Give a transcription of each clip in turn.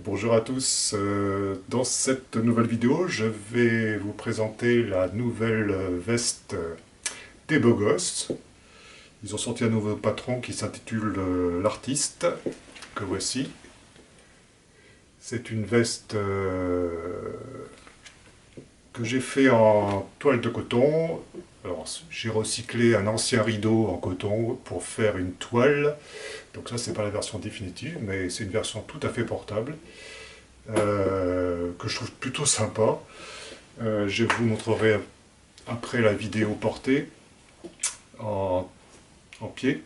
Bonjour à tous, dans cette nouvelle vidéo je vais vous présenter la nouvelle veste des beaux gosses. Ils ont sorti un nouveau patron qui s'intitule l'artiste, que voici. C'est une veste que j'ai fait en toile de coton. Alors j'ai recyclé un ancien rideau en coton pour faire une toile. Donc ça c'est pas la version définitive, mais c'est une version tout à fait portable. Que je trouve plutôt sympa. Je vous montrerai après la vidéo portée en pied.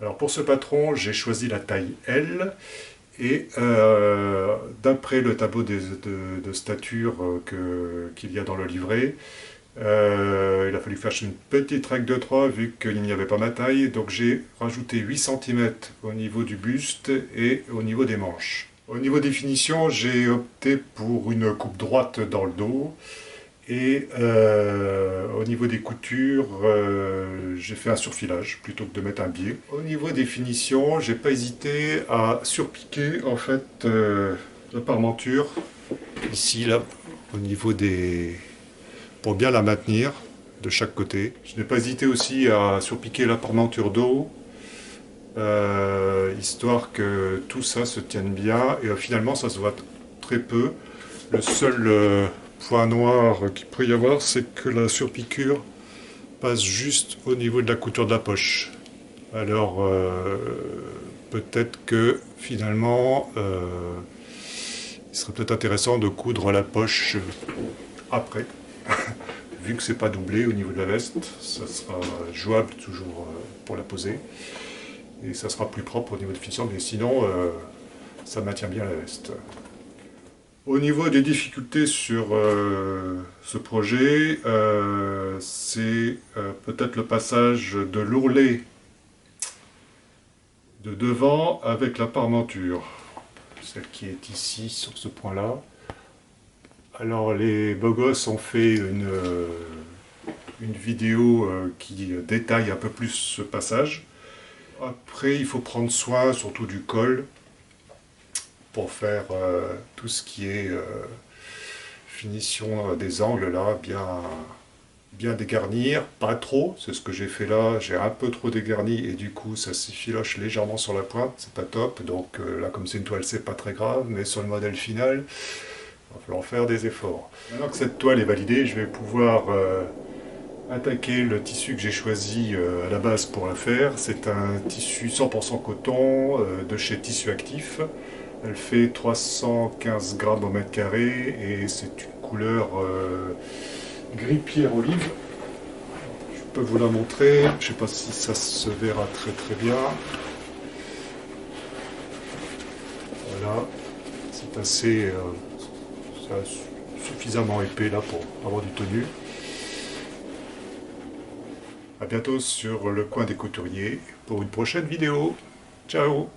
Alors pour ce patron, j'ai choisi la taille L. Et d'après le tableau de stature qu'il y a dans le livret, il a fallu faire une petite règle de 3 vu qu'il n'y avait pas ma taille. Donc j'ai rajouté 8 cm au niveau du buste et au niveau des manches. Au niveau des finitions, j'ai opté pour une coupe droite dans le dos. Et au niveau des coutures, j'ai fait un surfilage plutôt que de mettre un biais. Au niveau des finitions, j'ai pas hésité à surpiquer en fait la parmenture ici là au niveau des pour bien la maintenir de chaque côté. Je n'ai pas hésité aussi à surpiquer la parmenture d'eau histoire que tout ça se tienne bien et finalement ça se voit très peu. Le seul point noir qu'il peut y avoir, c'est que la surpiqûre passe juste au niveau de la couture de la poche. Alors, peut-être que finalement, il serait peut-être intéressant de coudre la poche après. Vu que c'est pas doublé au niveau de la veste, ça sera jouable toujours pour la poser. Et ça sera plus propre au niveau de finition, mais sinon, ça maintient bien la veste. Au niveau des difficultés sur ce projet, c'est peut-être le passage de l'ourlet de devant avec la parmenture, celle qui est ici sur ce point-là. Alors les beaux gosses ont fait une vidéo qui détaille un peu plus ce passage. Après il faut prendre soin surtout du col, pour faire tout ce qui est finition des angles là, bien dégarnir, pas trop, c'est ce que j'ai fait là, j'ai un peu trop dégarni et du coup ça s'effiloche légèrement sur la pointe, c'est pas top, donc là comme c'est une toile c'est pas très grave, mais sur le modèle final, il va falloir faire des efforts. Maintenant que cette toile est validée, je vais pouvoir attaquer le tissu que j'ai choisi à la base pour la faire. C'est un tissu 100% coton de chez Tissu Actif. Elle fait 315 grammes au mètre carré et c'est une couleur gris pierre olive. Je peux vous la montrer, je ne sais pas si ça se verra très bien. Voilà, c'est assez suffisamment épais là pour avoir du tenue. A bientôt sur le coin des couturiers pour une prochaine vidéo. Ciao!